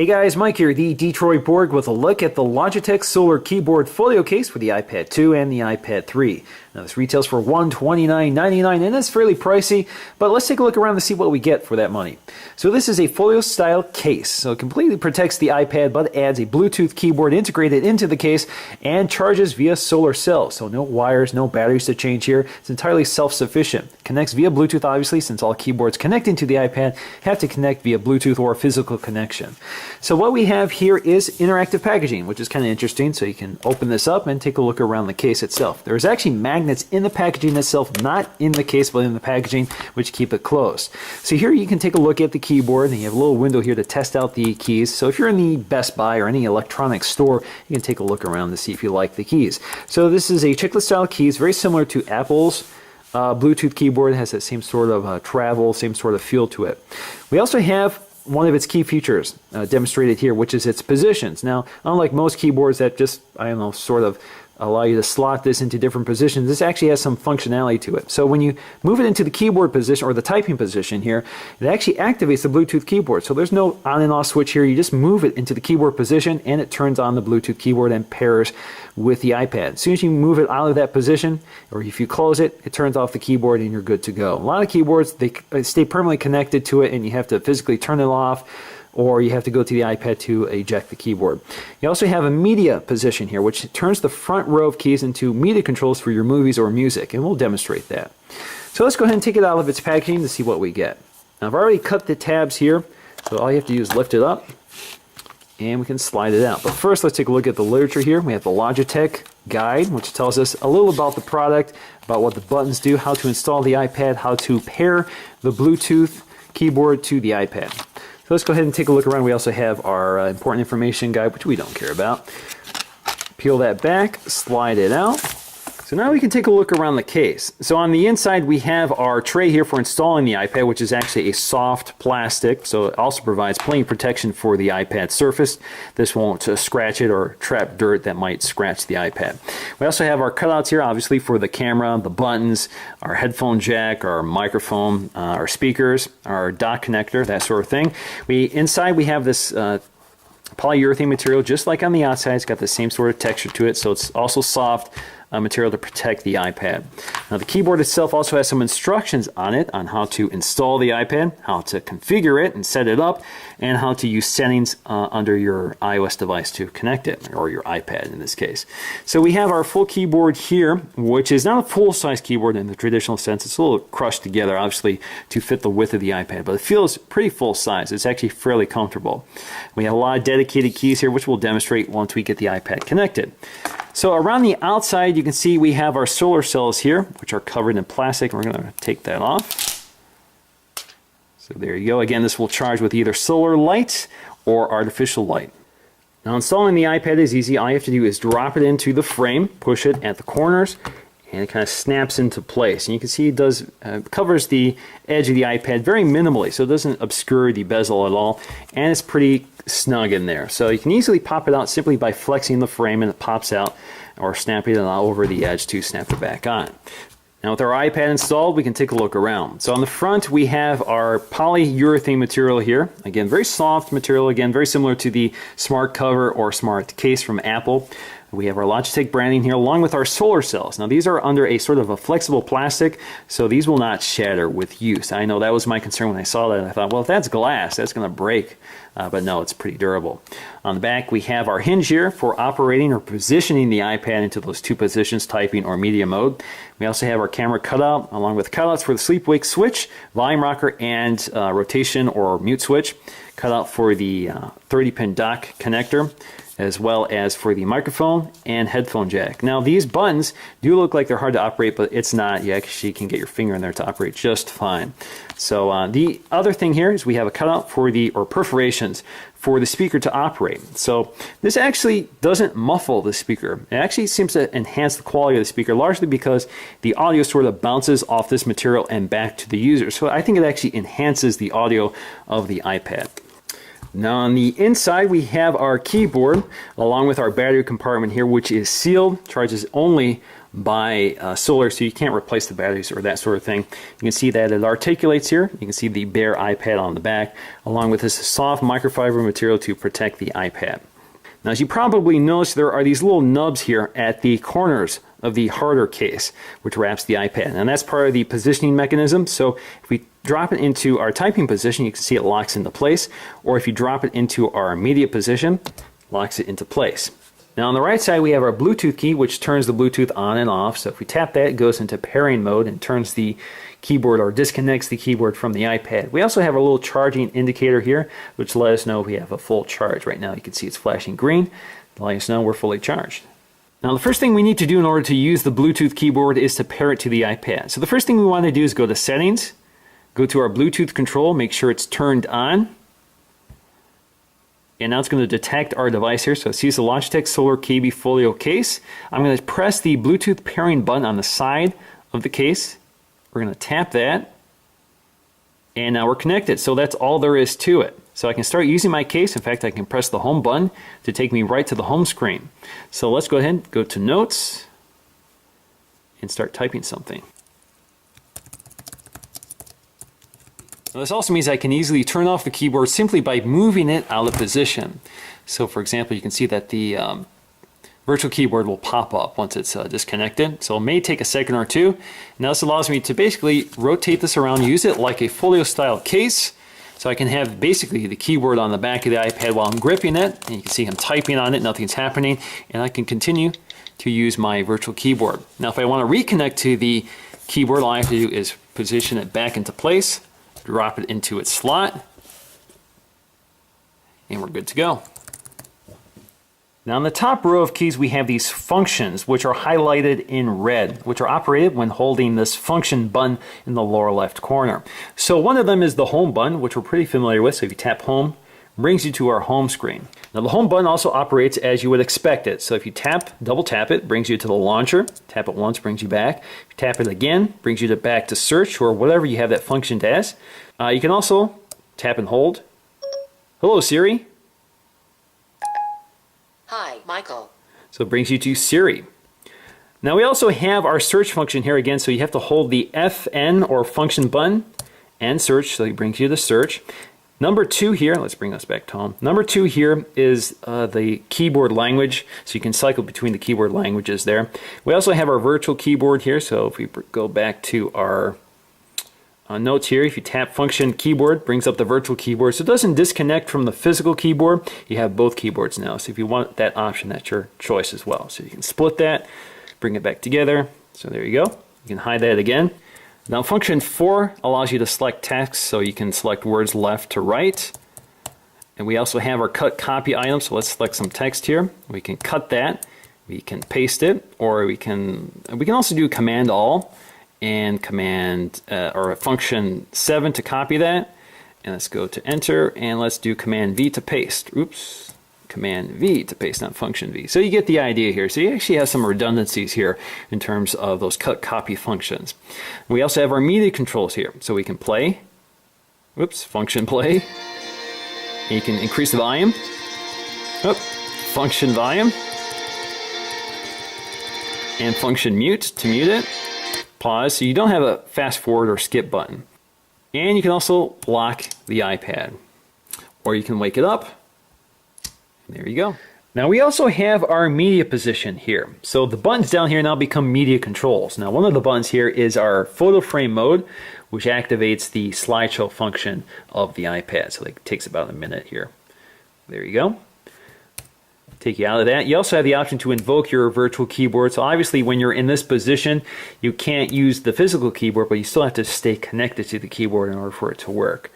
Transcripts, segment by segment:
Hey guys, Mike here, the Detroit Borg, with a look at the Logitech Solar Keyboard Folio case for the iPad 2 and the iPad 3. Now this retails for $129.99 and it's fairly pricey, but let's take a look around to see what we get for that money. So this is a Folio style case, so it completely protects the iPad but adds a Bluetooth keyboard integrated into the case and charges via solar cells. So no wires, no batteries to change here. It's entirely self-sufficient. Connects via Bluetooth obviously, since all keyboards connecting to the iPad have to connect via Bluetooth or physical connection. So what we have here is interactive packaging, which is kind of interesting. So you can open this up and take a look around the case itself. There's actually magnets in the packaging itself, not in the case, but in the packaging, which keep it closed. So here you can take a look at the keyboard, and you have a little window here to test out the keys. So if you're in the Best Buy or any electronics store, you can take a look around to see if you like the keys. So this is a chiclet style keys, very similar to Apple's Bluetooth keyboard. It has that same sort of travel, same sort of feel to it. We also have one of its key features demonstrated here, which is its positions. Now, unlike most keyboards that just, I don't know, sort of allow you to slot this into different positions, this actually has some functionality to it. So when you move it into the keyboard position or the typing position here, it actually activates the Bluetooth keyboard. So there's no on and off switch here. You just move it into the keyboard position and it turns on the Bluetooth keyboard and pairs with the iPad. As soon as you move it out of that position, or if you close it, it turns off the keyboard and you're good to go. A lot of keyboards, they stay permanently connected to it and you have to physically turn it off, or you have to go to the iPad to eject the keyboard. You also have a media position here, which turns the front row of keys into media controls for your movies or music, and we'll demonstrate that. So let's go ahead and take it out of its packaging to see what we get. Now I've already cut the tabs here, so all you have to do is lift it up, and we can slide it out. But first, let's take a look at the literature here. We have the Logitech guide, which tells us a little about the product, about what the buttons do, how to install the iPad, how to pair the Bluetooth keyboard to the iPad. So let's go ahead and take a look around. We also have our important information guide, which we don't care about. Peel that back, slide it out. So now we can take a look around the case. So on the inside we have our tray here for installing the iPad, which is actually a soft plastic, so it also provides plenty of protection for the iPad surface. This won't scratch it or trap dirt that might scratch the iPad. We also have our cutouts here, obviously, for the camera, the buttons, our headphone jack, our microphone, our speakers, our dock connector, that sort of thing. Inside we have this polyurethane material, just like on the outside. It's got the same sort of texture to it, so it's also soft material to protect the iPad. Now the keyboard itself also has some instructions on it on how to install the iPad, how to configure it and set it up, and how to use settings under your iOS device to connect it, or your iPad in this case. So we have our full keyboard here, which is not a full-size keyboard in the traditional sense. It's a little crushed together, obviously, to fit the width of the iPad, but it feels pretty full-size. It's actually fairly comfortable. We have a lot of dedicated keys here, which we'll demonstrate once we get the iPad connected. So around the outside, you can see we have our solar cells here, which are covered in plastic. We're going to take that off. So there you go. Again, this will charge with either solar light or artificial light. Now installing the iPad is easy. All you have to do is drop it into the frame, push it at the corners, and it kind of snaps into place. And you can see it does covers the edge of the iPad very minimally, so it doesn't obscure the bezel at all, and it's pretty snug in there. So you can easily pop it out simply by flexing the frame and it pops out, or snapping it over the edge to snap it back on. Now with our iPad installed, we can take a look around. So on the front we have our polyurethane material here. Again, very soft material, again very similar to the smart cover or smart case from Apple. We have our Logitech branding here along with our solar cells. Now these are under a sort of a flexible plastic, so these will not shatter with use. I know that was my concern when I saw that. I thought, well, if that's glass, that's going to break. But no, it's pretty durable. On the back we have our hinge here for operating or positioning the iPad into those two positions, typing or media mode. We also have our camera cutout along with cutouts for the sleep-wake switch, volume rocker, and rotation or mute switch. Cutout for the 30-pin dock connector, as well as for the microphone and headphone jack. Now these buttons do look like they're hard to operate, but it's not. You actually can get your finger in there to operate just fine. So the other thing here is we have a cutout for or perforations for the speaker to operate. So this actually doesn't muffle the speaker. It actually seems to enhance the quality of the speaker, largely because the audio sort of bounces off this material and back to the user. So I think it actually enhances the audio of the iPad. Now on the inside we have our keyboard along with our battery compartment here, which is sealed, charges only by solar, so you can't replace the batteries or that sort of thing. You can see that it articulates here. You can see the bare iPad on the back, along with this soft microfiber material to protect the iPad. Now, as you probably noticed, there are these little nubs here at the corners of the harder case, which wraps the iPad. And that's part of the positioning mechanism. So if we drop it into our typing position, you can see it locks into place. Or if you drop it into our immediate position, it locks it into place. Now on the right side, we have our Bluetooth key, which turns the Bluetooth on and off. So if we tap that, it goes into pairing mode and turns the keyboard or disconnects the keyboard from the iPad. We also have a little charging indicator here, which lets us know we have a full charge. Right now you can see it's flashing green, letting us know we're fully charged. Now the first thing we need to do in order to use the Bluetooth keyboard is to pair it to the iPad. So the first thing we want to do is go to Settings, go to our Bluetooth control, make sure it's turned on. And now it's going to detect our device here. So it sees the Logitech Solar KB Folio case. I'm going to press the Bluetooth pairing button on the side of the case. We're going to tap that. And now we're connected. So that's all there is to it. So I can start using my case. In fact, I can press the home button to take me right to the home screen. So let's go ahead and go to Notes and start typing something. Now this also means I can easily turn off the keyboard simply by moving it out of position. So for example, you can see that the virtual keyboard will pop up once it's disconnected. So it may take a second or two. Now this allows me to basically rotate this around, use it like a Folio style case. So I can have basically the keyboard on the back of the iPad while I'm gripping it. And you can see I'm typing on it, nothing's happening. And I can continue to use my virtual keyboard. Now if I want to reconnect to the keyboard, all I have to do is position it back into place, drop it into its slot, and we're good to go. Now in the top row of keys we have these functions which are highlighted in red, which are operated when holding this function button in the lower left corner. So one of them is the home button, which we're pretty familiar with. So if you tap home, it brings you to our home screen. Now the home button also operates as you would expect it. So if you tap, double tap it, brings you to the launcher. Tap it once, brings you back. If you tap it again, brings you back to search or whatever you have that function as. You can also tap and hold. Hello Siri. Hi, Michael. So it brings you to Siri. Now we also have our search function here again, so you have to hold the FN or function button and search, so it brings you to search. Number 2 here, let's bring us back to home. Number 2 here is the keyboard language, so you can cycle between the keyboard languages there. We also have our virtual keyboard here, so if we go back to our notes here, if you tap function keyboard, brings up the virtual keyboard, so it doesn't disconnect from the physical keyboard. You have both keyboards now, so if you want that option, that's your choice as well. So you can split that, bring it back together, so there you go. You can hide that again. Now function 4 allows you to select text, so you can select words left to right. And we also have our cut copy item, so let's select some text here. We can cut that, we can paste it, or we can also do Command All and Command or function 7 to copy that. And let's go to Enter, and let's do Command V to paste. Oops. Command V to paste, not function V. So you get the idea here. So you actually have some redundancies here in terms of those cut copy functions. We also have our media controls here. So we can play, whoops, function play. And you can increase the volume. Oh, function volume. And function mute to mute it. Pause, so you don't have a fast forward or skip button. And you can also lock the iPad. Or you can wake it up. There you go. Now we also have our media position here. So the buttons down here now become media controls. Now one of the buttons here is our photo frame mode, which activates the slideshow function of the iPad. So it takes about a minute here. There you go. Take you out of that. You also have the option to invoke your virtual keyboard. So obviously when you're in this position, you can't use the physical keyboard, but you still have to stay connected to the keyboard in order for it to work.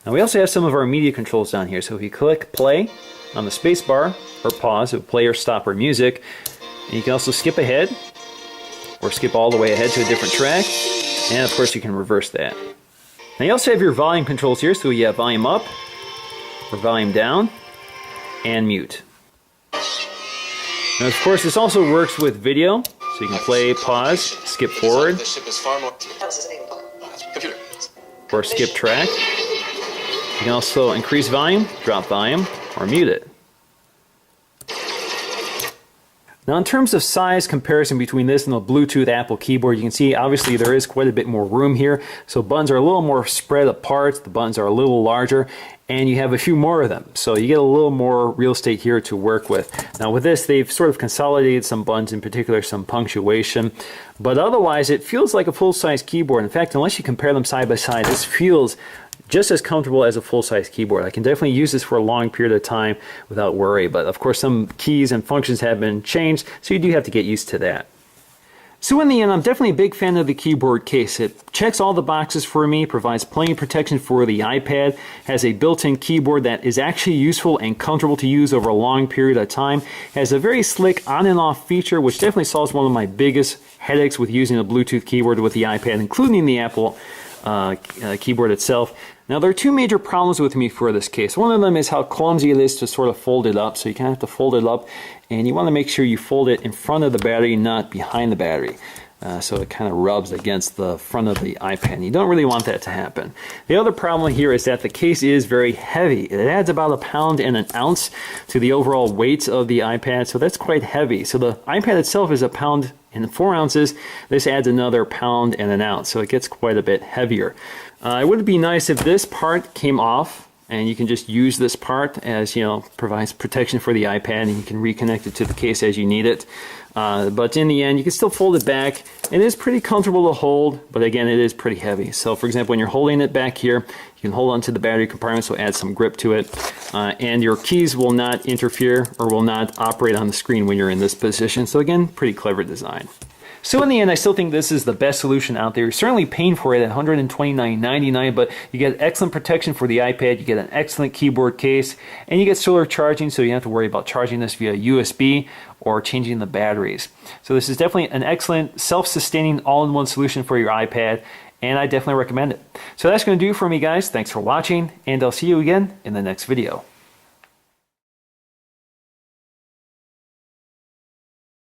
Now we also have some of our media controls down here. So if you click play on the space bar or pause, it will play or stop our music. And you can also skip ahead or skip all the way ahead to a different track. And of course you can reverse that. Now you also have your volume controls here. So you have volume up or volume down and mute. Now of course this also works with video. So you can play, pause, skip forward, or skip track. You can also increase volume, drop volume, or mute it. Now in terms of size comparison between this and the Bluetooth Apple keyboard, you can see obviously there is quite a bit more room here. So buttons are a little more spread apart, the buttons are a little larger, and you have a few more of them. So you get a little more real estate here to work with. Now with this, they've sort of consolidated some buttons, in particular some punctuation, but otherwise it feels like a full-size keyboard. In fact, unless you compare them side by side, this feels just as comfortable as a full-size keyboard. I can definitely use this for a long period of time without worry, but of course some keys and functions have been changed, so you do have to get used to that. So in the end, I'm definitely a big fan of the keyboard case. It checks all the boxes for me, provides plenty of protection for the iPad, has a built-in keyboard that is actually useful and comfortable to use over a long period of time, has a very slick on and off feature, which definitely solves one of my biggest headaches with using a Bluetooth keyboard with the iPad, including the Apple keyboard itself. Now there are two major problems with me for this case. One of them is how clumsy it is to sort of fold it up. So you kind of have to fold it up, and you want to make sure you fold it in front of the battery, not behind the battery. So it kind of rubs against the front of the iPad, and you don't really want that to happen. The other problem here is that the case is very heavy. It adds about 1 pound and 1 ounce to the overall weight of the iPad, so that's quite heavy. So the iPad itself is 1 pound and 4 ounces. This adds another 1 pound and 1 ounce, so it gets quite a bit heavier. It would be nice if this part came off and you can just use this part, as you know, provides protection for the iPad, and you can reconnect it to the case as you need it. But in the end, you can still fold it back. It is pretty comfortable to hold, but again, it is pretty heavy. So for example, when you're holding it back here, you can hold onto the battery compartment, so add some grip to it. And your keys will not interfere or will not operate on the screen when you're in this position. So again, pretty clever design. So in the end, I still think this is the best solution out there. You're certainly paying for it at $129.99, but you get excellent protection for the iPad, you get an excellent keyboard case, and you get solar charging, so you don't have to worry about charging this via USB or changing the batteries. So this is definitely an excellent self-sustaining all-in-one solution for your iPad, and I definitely recommend it. So that's going to do it for me, guys. Thanks for watching, and I'll see you again in the next video.